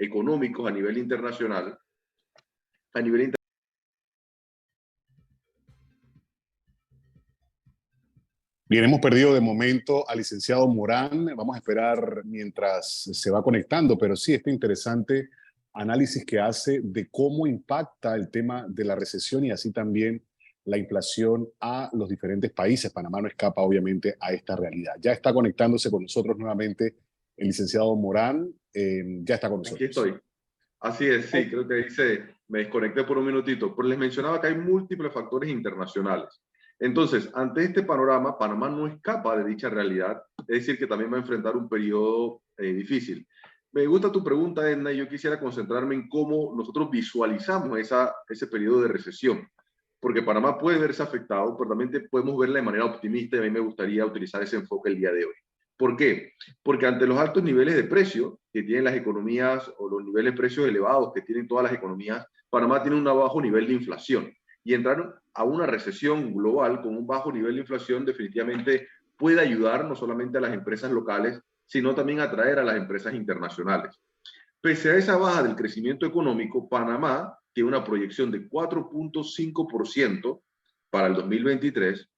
económicos a nivel internacional, a nivel internacional. Bien, hemos perdido de momento al licenciado Morán. Vamos a esperar mientras se va conectando, pero sí, este interesante análisis que hace de cómo impacta el tema de la recesión y así también la inflación a los diferentes países. Panamá no escapa, obviamente, a esta realidad. Ya está conectándose con nosotros nuevamente el licenciado Morán. Ya está con nosotros. Aquí estoy. Así es, sí, creo que dice, me desconecté por un minutito, pero les mencionaba que hay múltiples factores internacionales. Entonces, ante este panorama, Panamá no escapa de dicha realidad, es decir, que también va a enfrentar un periodo difícil. Me gusta tu pregunta, Edna, y yo quisiera concentrarme en cómo nosotros visualizamos ese periodo de recesión, porque Panamá puede verse afectado, pero también podemos verla de manera optimista y a mí me gustaría utilizar ese enfoque el día de hoy. ¿Por qué? Porque ante los altos niveles de precio que tienen las economías o los niveles de precios elevados que tienen todas las economías, Panamá tiene un bajo nivel de inflación. Y entrar a una recesión global con un bajo nivel de inflación definitivamente puede ayudar no solamente a las empresas locales, sino también a atraer a las empresas internacionales. Pese a esa baja del crecimiento económico, Panamá tiene una proyección de 4.5% para el 2023,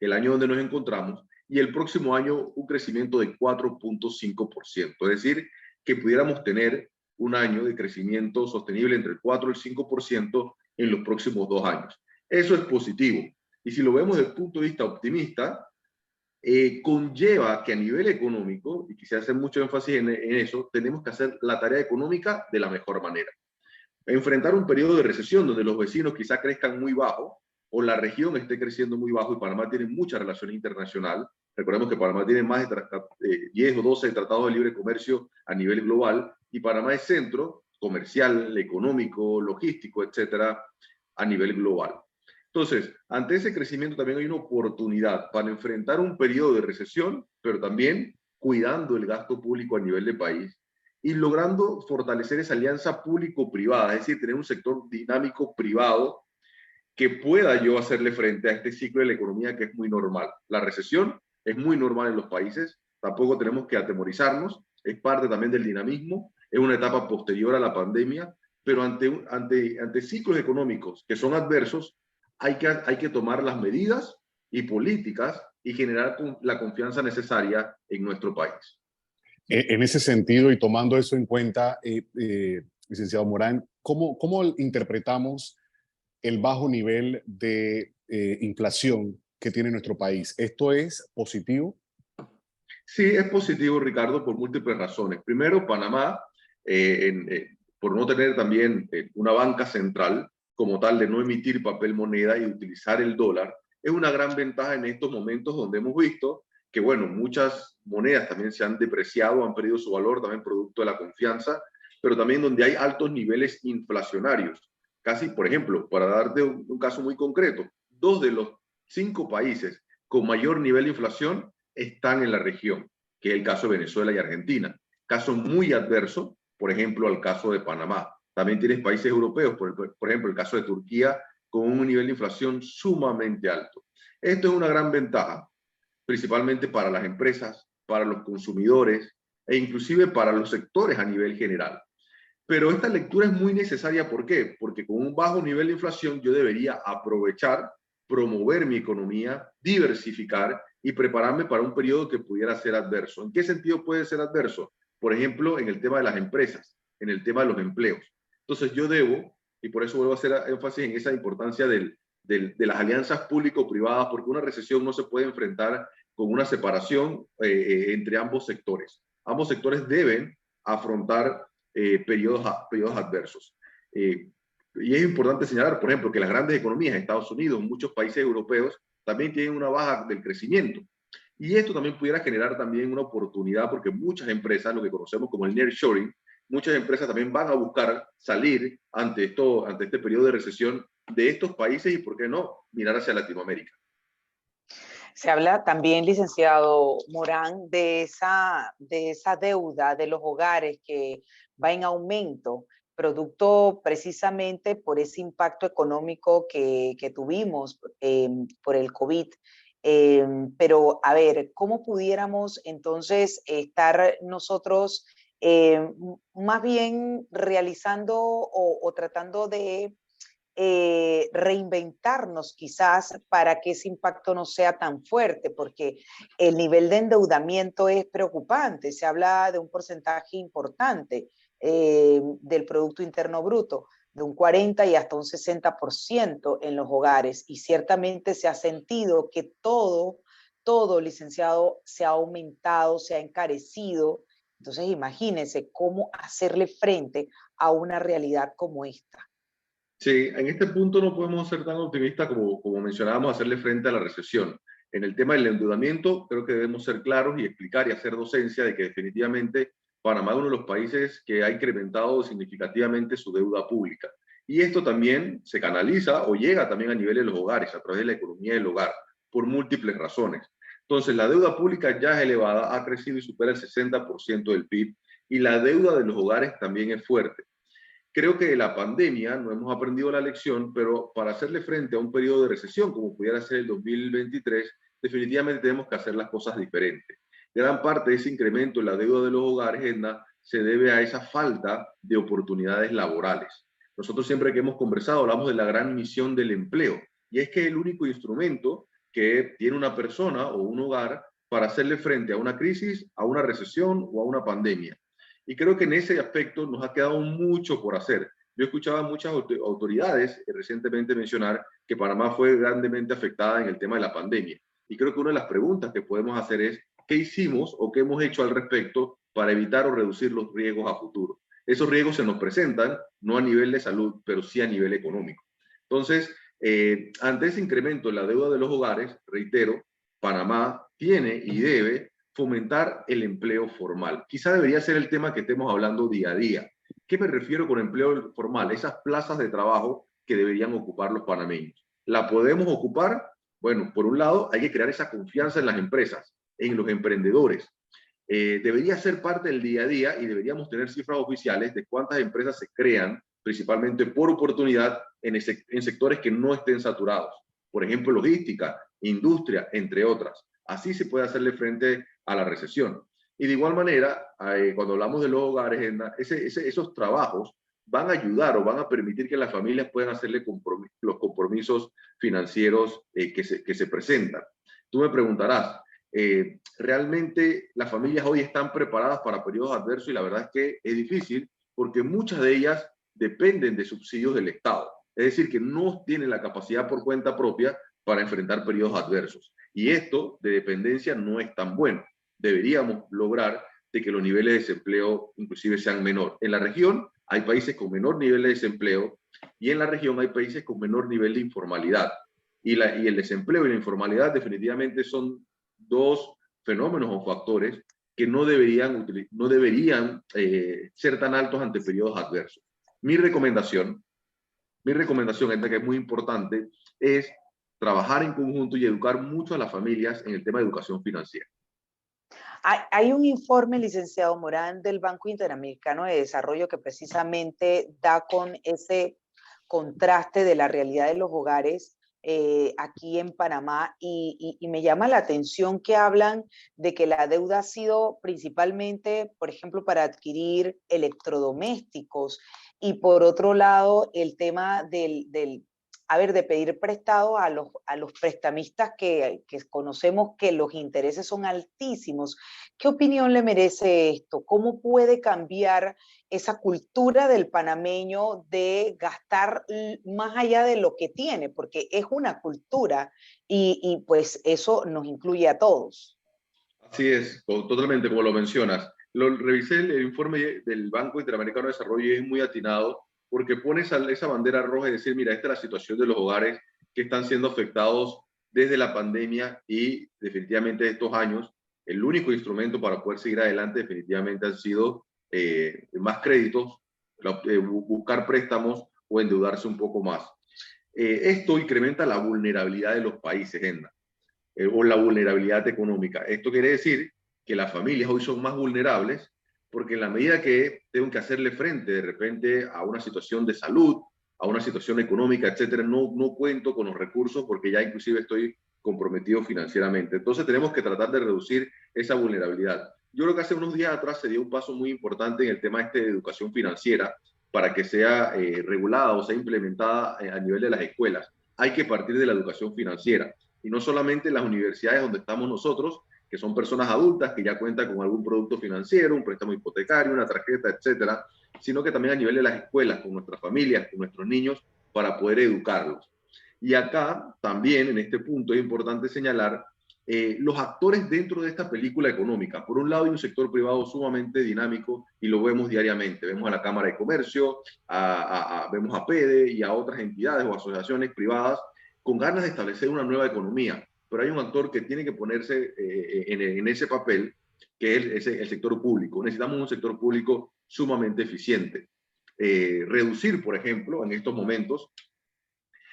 el año donde nos encontramos, y el próximo año un crecimiento de 4.5%. Es decir, que pudiéramos tener un año de crecimiento sostenible entre el 4 y el 5% en los próximos 2 años. Eso es positivo. Y si lo vemos desde el punto de vista optimista, conlleva que a nivel económico, y quisiera hacer mucho énfasis en eso, tenemos que hacer la tarea económica de la mejor manera. Enfrentar un periodo de recesión donde los vecinos quizá crezcan muy bajo, o la región esté creciendo muy bajo, y Panamá tiene mucha relación internacional. Recordemos que Panamá tiene más de 10 o 12 tratados de libre comercio a nivel global, y Panamá es centro comercial, económico, logístico, etcétera, a nivel global. Entonces, ante ese crecimiento también hay una oportunidad para enfrentar un periodo de recesión, pero también cuidando el gasto público a nivel de país y logrando fortalecer esa alianza público-privada, es decir, tener un sector dinámico privado que pueda yo hacerle frente a este ciclo de la economía que es muy normal. La recesión es muy normal en los países, tampoco tenemos que atemorizarnos, es parte también del dinamismo, es una etapa posterior a la pandemia, pero ante ciclos económicos que son adversos, hay que tomar las medidas y políticas y generar la confianza necesaria en nuestro país. En ese sentido y tomando eso en cuenta, licenciado Morán, ¿cómo interpretamos el bajo nivel de inflación que tiene nuestro país? ¿Esto es positivo? Sí, es positivo, Ricardo, por múltiples razones. Primero, Panamá, por no tener también una banca central como tal de no emitir papel moneda y utilizar el dólar, es una gran ventaja en estos momentos donde hemos visto que, bueno, muchas monedas también se han depreciado, han perdido su valor, también producto de la confianza, pero también donde hay altos niveles inflacionarios. Casi, por ejemplo, para darte un caso muy concreto, 2 de los 5 países con mayor nivel de inflación están en la región, que es el caso de Venezuela y Argentina. Caso muy adverso, por ejemplo, al caso de Panamá. También tienes países europeos, por ejemplo, el caso de Turquía, con un nivel de inflación sumamente alto. Esto es una gran ventaja, principalmente para las empresas, para los consumidores e inclusive para los sectores a nivel general. Pero esta lectura es muy necesaria, ¿por qué? Porque con un bajo nivel de inflación yo debería aprovechar, promover mi economía, diversificar y prepararme para un periodo que pudiera ser adverso. ¿En qué sentido puede ser adverso? Por ejemplo, en el tema de las empresas, en el tema de los empleos. Entonces yo debo, y por eso vuelvo a hacer énfasis en esa importancia de las alianzas público-privadas, porque una recesión no se puede enfrentar con una separación entre ambos sectores. Ambos sectores deben afrontar periodos adversos. Y es importante señalar, por ejemplo, que las grandes economías, Estados Unidos, muchos países europeos, también tienen una baja del crecimiento. Y esto también pudiera generar también una oportunidad porque muchas empresas, lo que conocemos como el nearshoring, muchas empresas también van a buscar salir ante este periodo de recesión de estos países y, ¿por qué no?, mirar hacia Latinoamérica. Se habla también, licenciado Morán, de esa deuda de los hogares que va en aumento, producto precisamente por ese impacto económico que tuvimos por el COVID. Pero, a ver, ¿cómo pudiéramos entonces estar nosotros más bien realizando o tratando de reinventarnos quizás para que ese impacto no sea tan fuerte, porque el nivel de endeudamiento es preocupante. Se habla de un porcentaje importante del Producto Interno Bruto, de un 40 y hasta un 60% en los hogares. Y ciertamente se ha sentido que todo, licenciado, se ha aumentado, se ha encarecido. Entonces, imagínense cómo hacerle frente a una realidad como esta. Sí, en este punto no podemos ser tan optimistas como mencionábamos, hacerle frente a la recesión. En el tema del endeudamiento, creo que debemos ser claros y explicar y hacer docencia de que definitivamente Panamá es uno de los países que ha incrementado significativamente su deuda pública. Y esto también se canaliza o llega también a nivel de los hogares, a través de la economía del hogar, por múltiples razones. Entonces, la deuda pública ya es elevada, ha crecido y supera el 60% del PIB, y la deuda de los hogares también es fuerte. Creo que de la pandemia no hemos aprendido la lección, pero para hacerle frente a un periodo de recesión como pudiera ser el 2023, definitivamente tenemos que hacer las cosas diferentes. Gran parte de ese incremento en la deuda de los hogares, Edna, se debe a esa falta de oportunidades laborales. Nosotros siempre que hemos conversado hablamos de la gran misión del empleo, y es que es el único instrumento que tiene una persona o un hogar para hacerle frente a una crisis, a una recesión o a una pandemia. Y creo que en ese aspecto nos ha quedado mucho por hacer. Yo escuchaba a muchas autoridades recientemente mencionar que Panamá fue grandemente afectada en el tema de la pandemia. Y creo que una de las preguntas que podemos hacer es, ¿qué hicimos o qué hemos hecho al respecto para evitar o reducir los riesgos a futuro? Esos riesgos se nos presentan, no a nivel de salud, pero sí a nivel económico. Entonces, ante ese incremento en la deuda de los hogares, reitero, Panamá tiene y debe fomentar el empleo formal. Quizá debería ser el tema que estemos hablando día a día. ¿Qué me refiero con empleo formal? Esas plazas de trabajo que deberían ocupar los panameños. ¿La podemos ocupar? Bueno, por un lado, hay que crear esa confianza en las empresas, en los emprendedores. Debería ser parte del día a día y deberíamos tener cifras oficiales de cuántas empresas se crean, principalmente por oportunidad, en sectores que no estén saturados. Por ejemplo, logística, industria, entre otras. Así se puede hacerle frente a la recesión. Y de igual manera, cuando hablamos de los hogares, esos trabajos van a ayudar o van a permitir que las familias puedan hacerle los compromisos financieros que se presentan. Tú me preguntarás, ¿realmente las familias hoy están preparadas para periodos adversos? Y la verdad es que es difícil porque muchas de ellas dependen de subsidios del Estado. Es decir, que no tienen la capacidad por cuenta propia para enfrentar periodos adversos. Y esto de dependencia no es tan bueno. Deberíamos lograr de que los niveles de desempleo inclusive sean menor. En la región hay países con menor nivel de desempleo y en la región hay países con menor nivel de informalidad. Y el desempleo y la informalidad definitivamente son dos fenómenos o factores que no deberían ser tan altos ante periodos adversos. Mi recomendación, esta que es muy importante, es trabajar en conjunto y educar mucho a las familias en el tema de educación financiera. Hay un informe, licenciado Morán, del Banco Interamericano de Desarrollo que precisamente da con ese contraste de la realidad de los hogares aquí en Panamá y me llama la atención que hablan de que la deuda ha sido principalmente, por ejemplo, para adquirir electrodomésticos y por otro lado el tema de pedir prestado a los prestamistas que conocemos que los intereses son altísimos. ¿Qué opinión le merece esto? ¿Cómo puede cambiar esa cultura del panameño de gastar más allá de lo que tiene? Porque es una cultura y pues eso nos incluye a todos. Así es, totalmente como lo mencionas. Revisé el informe del Banco Interamericano de Desarrollo y es muy atinado porque pone esa bandera roja y decir, mira, esta es la situación de los hogares que están siendo afectados desde la pandemia y definitivamente estos años. El único instrumento para poder seguir adelante definitivamente han sido más créditos, buscar préstamos o endeudarse un poco más. Esto incrementa la vulnerabilidad de los países, Edna, o la vulnerabilidad económica. Esto quiere decir que las familias hoy son más vulnerables porque en la medida que tengo que hacerle frente de repente a una situación de salud, a una situación económica, etcétera, no cuento con los recursos porque ya inclusive estoy comprometido financieramente. Entonces tenemos que tratar de reducir esa vulnerabilidad. yo creo que hace unos días atrás se dio un paso muy importante en el tema de educación financiera para que sea regulada o sea implementada a nivel de las escuelas. Hay que partir de la educación financiera y no solamente en las universidades donde estamos nosotros, que son personas adultas que ya cuentan con algún producto financiero, un préstamo hipotecario, una tarjeta, etcétera, sino que también a nivel de las escuelas, con nuestras familias, con nuestros niños, para poder educarlos. Y acá también, en este punto, es importante señalar los actores dentro de esta película económica. Por un lado, hay un sector privado sumamente dinámico y lo vemos diariamente. Vemos a la Cámara de Comercio, vemos a PEDE y a otras entidades o asociaciones privadas con ganas de establecer una nueva economía. Pero hay un actor que tiene que ponerse en ese papel, que es el sector público. Necesitamos un sector público sumamente eficiente. Reducir, por ejemplo, en estos momentos,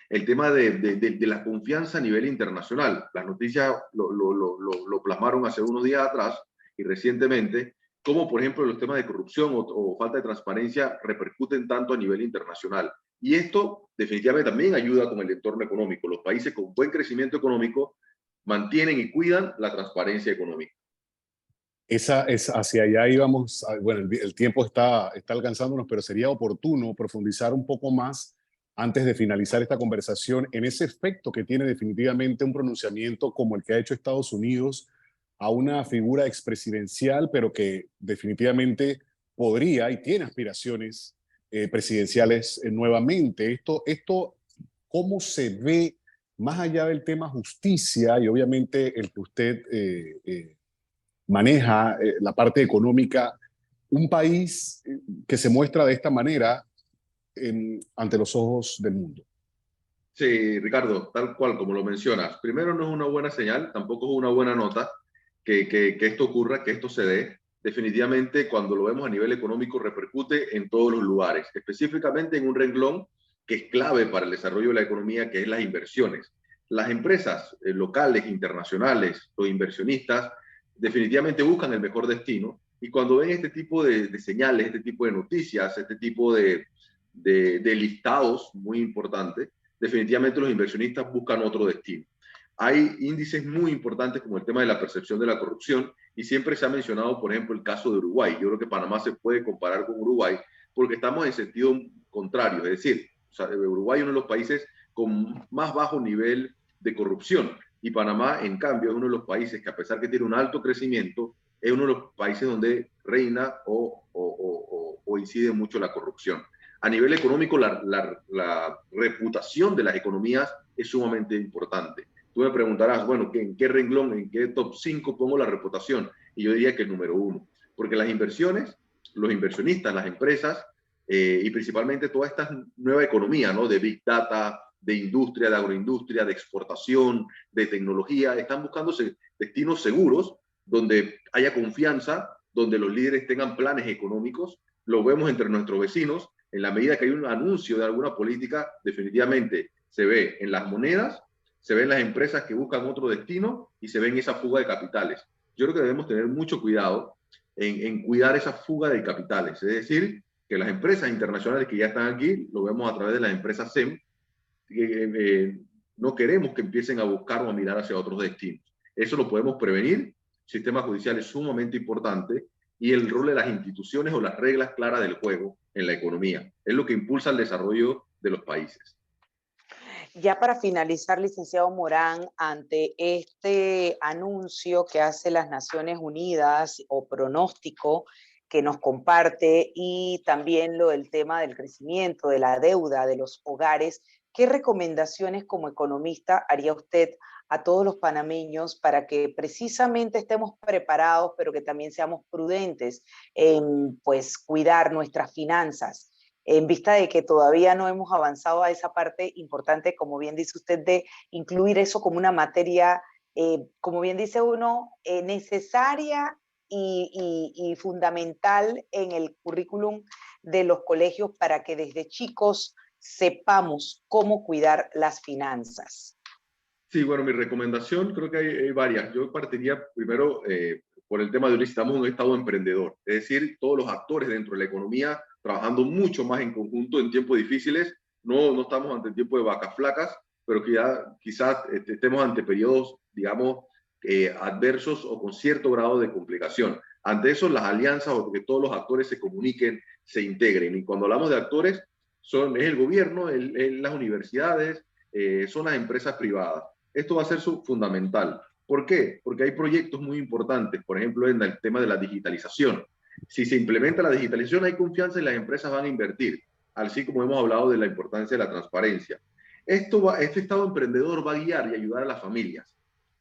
el tema de la confianza a nivel internacional. Las noticias lo plasmaron hace unos días atrás y recientemente, como por ejemplo los temas de corrupción o falta de transparencia repercuten tanto a nivel internacional. Y esto definitivamente también ayuda con el entorno económico. Los países con buen crecimiento económico mantienen y cuidan la transparencia económica. Hacia allá íbamos, bueno, el tiempo está alcanzándonos, pero sería oportuno profundizar un poco más antes de finalizar esta conversación en ese efecto que tiene definitivamente un pronunciamiento como el que ha hecho Estados Unidos a una figura expresidencial, pero que definitivamente podría y tiene aspiraciones presidenciales nuevamente. Esto, ¿cómo se ve más allá del tema justicia y obviamente el que usted maneja la parte económica, un país que se muestra de esta manera ante los ojos del mundo? Sí, Ricardo, tal cual como lo mencionas. Primero, no es una buena señal, tampoco es una buena nota que esto ocurra, que esto se dé. Definitivamente, cuando lo vemos a nivel económico, repercute en todos los lugares, específicamente en un renglón que es clave para el desarrollo de la economía, que es las inversiones. Las empresas locales, internacionales, los inversionistas, definitivamente buscan el mejor destino y cuando ven este tipo de señales, este tipo de noticias, este tipo de listados muy importantes, definitivamente los inversionistas buscan otro destino. Hay índices muy importantes como el tema de la percepción de la corrupción y siempre se ha mencionado, por ejemplo, el caso de Uruguay. Yo creo que Panamá se puede comparar con Uruguay porque estamos en sentido contrario, es decir, Uruguay es uno de los países con más bajo nivel de corrupción y Panamá, en cambio, es uno de los países que a pesar que tiene un alto crecimiento, es uno de los países donde reina o incide mucho la corrupción. A nivel económico, la reputación de las economías es sumamente importante. Tú me preguntarás, bueno, ¿en qué renglón, en qué top 5 pongo la reputación? Y yo diría que el número 1, porque las inversiones, los inversionistas, las empresas y principalmente toda esta nueva economía, ¿no? De Big Data, de industria, de agroindustria, de exportación, de tecnología, están buscando destinos seguros donde haya confianza, donde los líderes tengan planes económicos. Lo vemos entre nuestros vecinos. En la medida que hay un anuncio de alguna política, definitivamente se ve en las monedas, se ven las empresas que buscan otro destino y se ven esa fuga de capitales. Yo creo que debemos tener mucho cuidado en cuidar esa fuga de capitales. Es decir, que las empresas internacionales que ya están aquí, lo vemos a través de las empresas SEM, no queremos que empiecen a buscar o a mirar hacia otros destinos. Eso lo podemos prevenir. El sistema judicial es sumamente importante y el rol de las instituciones o las reglas claras del juego en la economía. Es lo que impulsa el desarrollo de los países. Ya para finalizar, licenciado Morán, ante este anuncio que hace las Naciones Unidas o pronóstico que nos comparte y también lo del tema del crecimiento, de la deuda de los hogares, ¿qué recomendaciones como economista haría usted a todos los panameños para que precisamente estemos preparados, pero que también seamos prudentes en pues, cuidar nuestras finanzas? En vista de que todavía no hemos avanzado a esa parte importante, como bien dice usted, de incluir eso como una materia, como bien dice uno, necesaria y fundamental en el currículum de los colegios para que desde chicos sepamos cómo cuidar las finanzas. Sí, bueno, mi recomendación creo que hay varias. Yo partiría primero por el tema de hoy, necesitamos un Estado emprendedor, es decir, todos los actores dentro de la economía trabajando mucho más en conjunto en tiempos difíciles. No estamos ante tiempo de vacas flacas, pero que ya quizás estemos ante periodos, digamos, adversos o con cierto grado de complicación. Ante eso, las alianzas o que todos los actores se comuniquen, se integren. Y cuando hablamos de actores, es el gobierno, las universidades, son las empresas privadas. Esto va a ser fundamental. ¿Por qué? Porque hay proyectos muy importantes, por ejemplo, en el tema de la digitalización. Si se implementa la digitalización, hay confianza y las empresas van a invertir, así como hemos hablado de la importancia de la transparencia. Este Estado emprendedor va a guiar y ayudar a las familias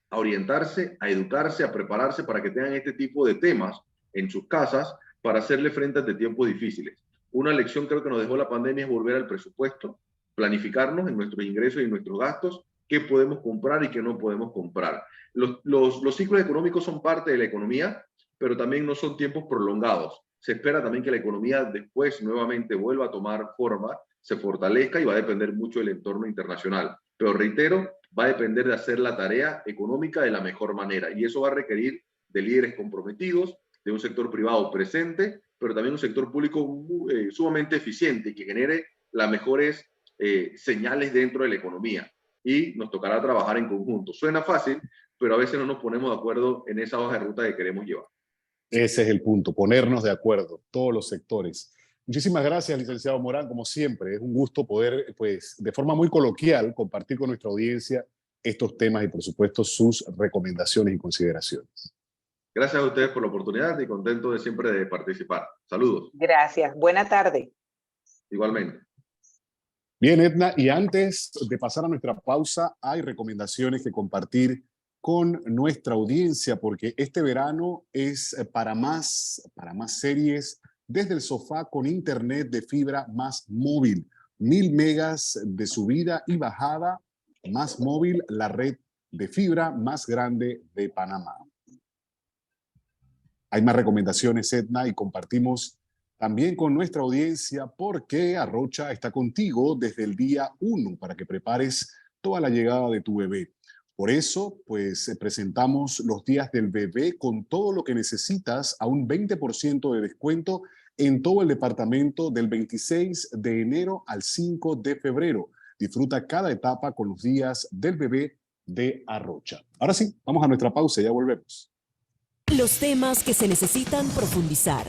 a orientarse, a educarse, a prepararse para que tengan este tipo de temas en sus casas para hacerle frente ante tiempos difíciles. Una lección creo que nos dejó la pandemia es volver al presupuesto, planificarnos en nuestros ingresos y en nuestros gastos, qué podemos comprar y qué no podemos comprar. Los ciclos económicos son parte de la economía, pero también no son tiempos prolongados. Se espera también que la economía después nuevamente vuelva a tomar forma, se fortalezca y va a depender mucho del entorno internacional. Pero reitero, va a depender de hacer la tarea económica de la mejor manera y eso va a requerir de líderes comprometidos, de un sector privado presente, pero también un sector público sumamente eficiente y que genere las mejores señales dentro de la economía. Y nos tocará trabajar en conjunto. Suena fácil, pero a veces no nos ponemos de acuerdo en esa hoja de ruta que queremos llevar. Ese es el punto, ponernos de acuerdo, todos los sectores. Muchísimas gracias, licenciado Morán, como siempre. Es un gusto poder, pues, de forma muy coloquial, compartir con nuestra audiencia estos temas y, por supuesto, sus recomendaciones y consideraciones. Gracias a ustedes por la oportunidad y contento de siempre de participar. Saludos. Gracias. Buena tarde. Igualmente. Bien, Edna, y antes de pasar a nuestra pausa, hay recomendaciones que compartir con nuestra audiencia, porque este verano es para más series desde el sofá con internet de fibra más móvil. 1000 megas de subida y bajada, más móvil, la red de fibra más grande de Panamá. Hay más recomendaciones, Edna, y compartimos también con nuestra audiencia porque Arrocha está contigo desde el día 1 para que prepares toda la llegada de tu bebé. Por eso, pues presentamos los días del bebé con todo lo que necesitas a un 20% de descuento en todo el departamento del 26 de enero al 5 de febrero. Disfruta cada etapa con los días del bebé de Arrocha. Ahora sí, vamos a nuestra pausa y ya volvemos. Los temas que se necesitan profundizar.